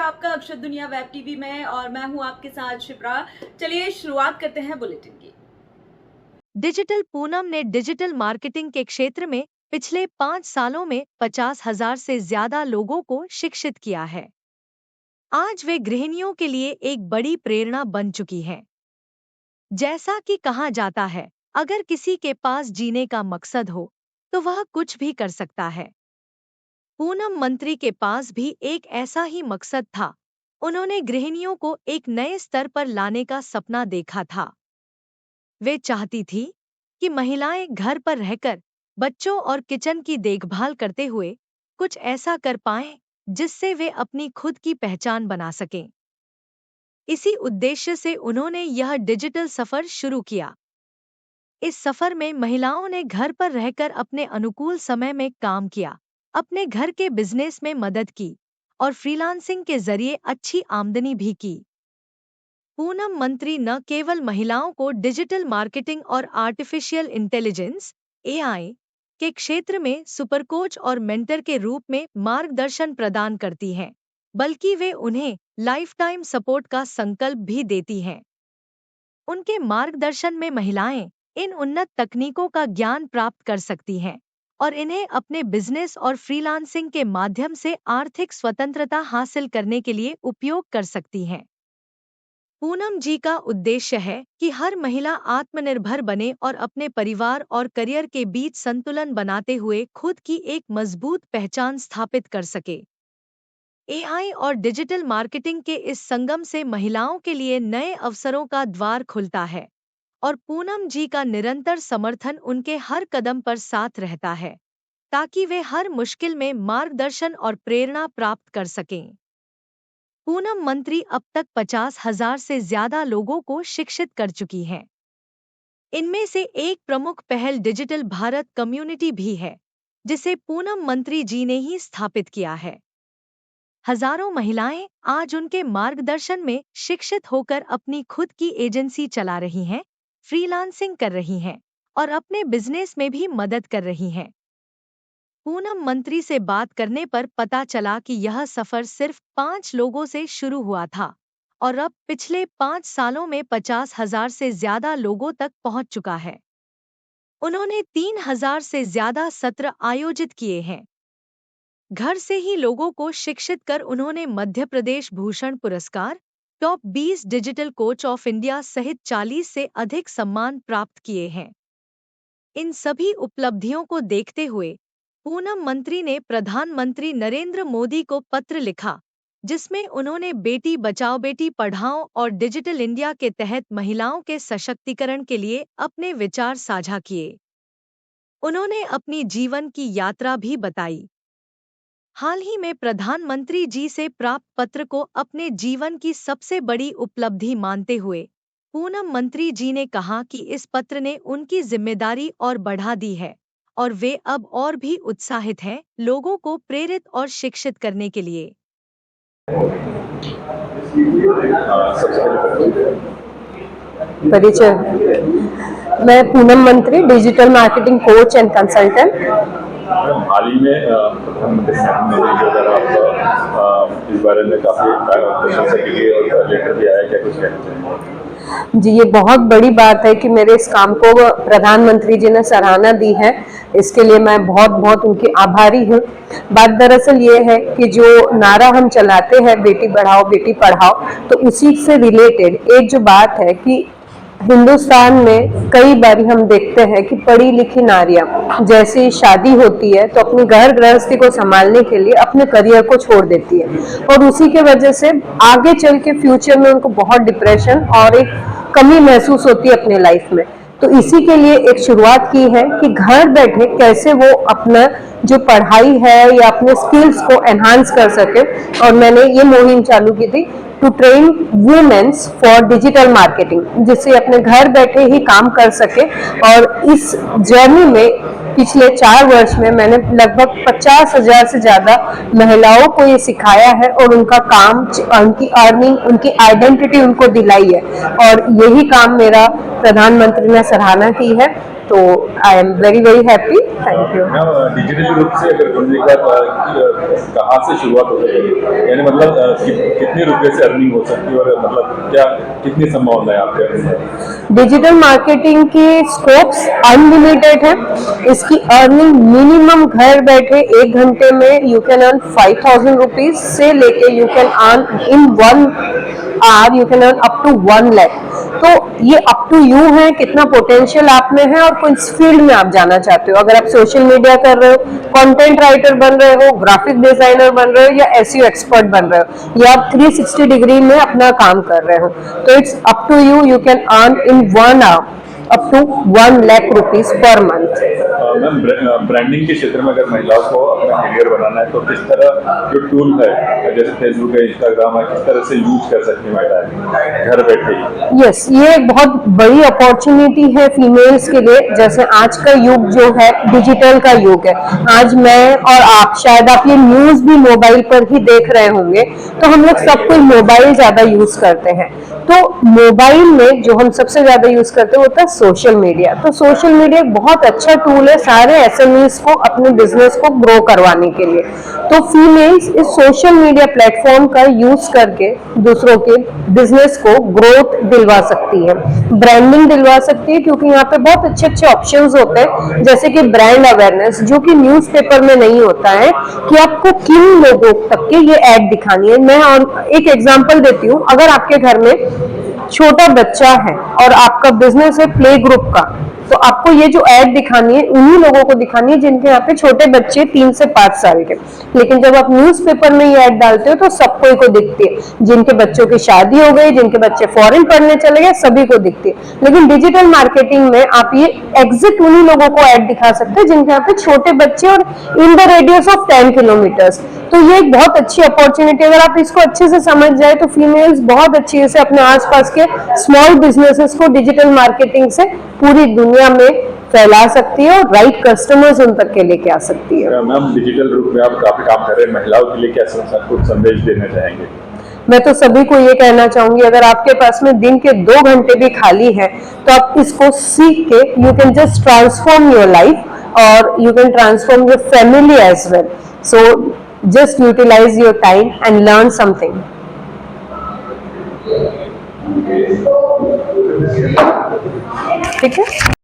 आपका अक्षत दुनिया web TV में और मैं हूं आपके साथ शिप्रा। चलिए शुरुआत करते हैं बुलेटिन की। डिजिटल पूनम ने डिजिटल मार्केटिंग के क्षेत्र में पिछले 5 सालों में 50,000 से ज्यादा लोगों को शिक्षित किया है। आज वे गृहिणियों के लिए एक बड़ी प्रेरणा बन चुकी हैं। जैसा कि कहा जाता है, अगर किसी के पास जीने का मकसद हो तो वह कुछ भी कर सकता है। पूनम मंत्री के पास भी एक ऐसा ही मकसद था। उन्होंने गृहिणियों को एक नए स्तर पर लाने का सपना देखा था। वे चाहती थी कि महिलाएं घर पर रहकर बच्चों और किचन की देखभाल करते हुए कुछ ऐसा कर पाएं जिससे वे अपनी खुद की पहचान बना सकें। इसी उद्देश्य से उन्होंने यह डिजिटल सफर शुरू किया। इस सफर में महिलाओं ने घर पर रहकर अपने अनुकूल समय में काम किया, अपने घर के बिजनेस में मदद की और फ्रीलांसिंग के जरिए अच्छी आमदनी भी की। पूनम मंत्री न केवल महिलाओं को डिजिटल मार्केटिंग और आर्टिफिशियल इंटेलिजेंस (एआई) के क्षेत्र में सुपर कोच और मेंटर के रूप में मार्गदर्शन प्रदान करती हैं, बल्कि वे उन्हें लाइफ टाइम सपोर्ट का संकल्प भी देती हैं। उनके मार्गदर्शन में महिलाएं इन उन्नत तकनीकों का ज्ञान प्राप्त कर सकती हैं और इन्हें अपने बिजनेस और फ्रीलांसिंग के माध्यम से आर्थिक स्वतंत्रता हासिल करने के लिए उपयोग कर सकती हैं। पूनम जी का उद्देश्य है कि हर महिला आत्मनिर्भर बने और अपने परिवार और करियर के बीच संतुलन बनाते हुए खुद की एक मजबूत पहचान स्थापित कर सके। एआई और डिजिटल मार्केटिंग के इस संगम से महिलाओं के लिए नए अवसरों का द्वार खुलता है और पूनम जी का निरंतर समर्थन उनके हर कदम पर साथ रहता है, ताकि वे हर मुश्किल में मार्गदर्शन और प्रेरणा प्राप्त कर सकें। पूनम मंत्री अब तक 50,000 से ज्यादा लोगों को शिक्षित कर चुकी हैं। इनमें से एक प्रमुख पहल डिजिटल भारत कम्युनिटी भी है, जिसे पूनम मंत्री जी ने ही स्थापित किया है। हजारों महिलाएं आज उनके मार्गदर्शन में शिक्षित होकर अपनी खुद की एजेंसी चला रही हैं, फ्रीलांसिंग कर रही हैं और अपने बिजनेस में भी मदद कर रही हैं। पूनम मंत्री से बात करने पर पता चला कि यह सफर सिर्फ 5 लोगों से शुरू हुआ था और अब पिछले 5 सालों में 50,000 से ज्यादा लोगों तक पहुंच चुका है। उन्होंने 3,000 से ज्यादा सत्र आयोजित किए हैं। घर से ही लोगों को शिक्षित कर उन्होंने मध्य प्रदेश भूषण पुरस्कार, top 20 digital coach of India सहित 40 से अधिक सम्मान प्राप्त किए हैं। इन सभी उपलब्धियों को देखते हुए पूनम मंत्री ने प्रधानमंत्री नरेंद्र मोदी को पत्र लिखा, जिसमें उन्होंने बेटी बचाओ बेटी पढ़ाओ और डिजिटल इंडिया के तहत महिलाओं के सशक्तिकरण के लिए अपने विचार साझा किए। उन्होंने अपनी जीवन की यात्रा भी बताई। हाल ही में प्रधानमंत्री जी से प्राप्त पत्र को अपने जीवन की सबसे बड़ी उपलब्धि मानते हुए पूनम मंत्री जी ने कहा कि इस पत्र ने उनकी जिम्मेदारी और बढ़ा दी है और वे अब और भी उत्साहित हैं लोगों को प्रेरित और शिक्षित करने के लिए। परिचय, मैं Poonam Mantri, digital marketing coach and consultant. हाल ही में प्रधानमंत्री आप इस बारे में काफी प्रशंसा की गई और लेटर भी आया, क्या कुछ कहना चाहिए? जी, ये बहुत बड़ी बात है कि मेरे इस काम को प्रधानमंत्री जी ने सराहना दी है। इसके लिए मैं बहुत बहुत उनकी आभारी हूँ। बात दरअसल ये है कि जो नारा हम चलाते हैं बेटी बढ़ाओ बेटी पढ़ाओ, तो उसी से रिलेटेड एक जो बात है कि हिंदुस्तान में कई बार हम देखते हैं कि पढ़ी लिखी नारियां जैसे शादी होती है तो अपनी घर गृहस्थी को संभालने के लिए अपने करियर को छोड़ देती है और उसी के वजह से आगे चल के फ्यूचर में उनको बहुत डिप्रेशन और एक कमी महसूस होती है अपने लाइफ में। तो इसी के लिए एक शुरुआत की है कि घर बैठे कैसे वो अपना जो पढ़ाई है या अपने स्किल्स को एनहांस कर सके, और मैंने ये मुहिम चालू की थी to train womens for digital marketing, जिससे अपने घर बैठे ही काम कर सके। और इस जर्नी में पिछले 4 वर्ष में मैंने लगभग 50,000 से ज्यादा महिलाओं को ये सिखाया है और उनका काम, उनकी अर्निंग, उनकी आइडेंटिटी उनको दिलाई है और यही काम मेरा प्रधानमंत्री ने सराहना की है। तो I am very very happy, thank you. Ma'am digital रूप से अगर बोलने की बात कहाँ से शुरुआत हो सकती यानी मतलब कितने रुपए से अर्निंग हो सकती है और मतलब क्या कितनी संभावना है आपके अर्निंग? डिजिटल मार्केटिंग की स्कोप्स अनलिमिटेड है। इसकी अर्निंग मिनिमम घर बैठे 1 घंटे में यू कैन अर्न 5,000 रुपीज से लेके you can earn in 1 hour you can earn up to 1 lakh. तो ये अप टू यू है कितना पोटेंशियल आप में है और किस फील्ड में आप जाना चाहते हो। अगर आप सोशल मीडिया कर रहे हो, कंटेंट राइटर बन रहे हो, ग्राफिक डिजाइनर बन रहे हो या एसईओ एक्सपर्ट बन रहे हो या आप 360 डिग्री में अपना काम कर रहे हो, तो it's up to you, you can earn in 1 hour up to 1 lakh rupees per month. Ma'am branding के क्षेत्र में अगर महिलाओं को अपना करियर बनाना है तो किस तरह जो टूल है जैसे फेसबुक है, इंस्टाग्राम है, किस तरह से यूज कर सकती है महिलाएं घर बैठे ही? यस, ये एक बहुत बड़ी अपॉर्चुनिटी है फीमेल्स के लिए। जैसे आज का युग जो है डिजिटल का युग है। आज मैं और आप, शायद आप ये न्यूज भी मोबाइल पर ही देख रहे होंगे, तो हम लोग सब कोई मोबाइल ज्यादा यूज करते हैं। तो मोबाइल में जो हम सबसे ज्यादा यूज करते हैं वो होता है सोशल मीडिया। तो सोशल मीडिया एक बहुत अच्छा टूल है सारे एसएमईज को अपने बिजनेस को ग्रो करवाने के लिए। तो फीमेल्स इस सोशल मीडिया प्लेटफॉर्म का यूज करके दूसरों के बिजनेस को ग्रोथ दिलवा सकती है, ब्रांडिंग दिलवा सकती है, क्योंकि यहाँ पे बहुत अच्छे अच्छे ऑप्शंस होते हैं जैसे कि ब्रांड अवेयरनेस, जो कि न्यूज़पेपर में नहीं होता है कि आपको किन लोगों तक के ये एड दिखानी है। मैं एक एग्जांपल देती हूँ। अगर आपके घर में छोटा बच्चा है और आपका बिजनेस है प्ले ग्रुप का, तो आपको ये जो ऐड दिखानी है उन्हीं लोगों को दिखानी है जिनके यहाँ पे छोटे बच्चे 3 से 5 साल के। लेकिन जब आप न्यूज़पेपर में ये ऐड डालते हो तो सबको को दिखती है, जिनके बच्चों की शादी हो गई, जिनके बच्चे फॉरेन पढ़ने चले गए, सभी को दिखती है। लेकिन डिजिटल मार्केटिंग में आप ये एग्जिट उन्हीं लोगों को ऐड दिखा सकते हैं जिनके यहाँ पे छोटे बच्चे और in the radius of 10 kilometres. तो ये एक बहुत अच्छी अपॉर्चुनिटी, अगर आप इसको अच्छे से समझ जाए तो फीमेल्स बहुत अच्छी से अपने आसपास के स्मॉल बिजनेसेस को डिजिटल मार्केटिंग से पूरी दुनिया में फैला सकती है और राइट कस्टमर्स उन तक के लेके आ सकती है। मैम डिजिटल रूप में आप काफी काम कर रहे हैं, महिलाओं के लिए क्या कुछ संदेश देना चाहेंगे? मैं तो सभी को ये कहना चाहूंगी, अगर आपके पास में दिन के 2 घंटे भी खाली है तो आप इसको सीख के you can just transform your life और you can transform your family as well. So just utilise your time and learn something. ठीक है।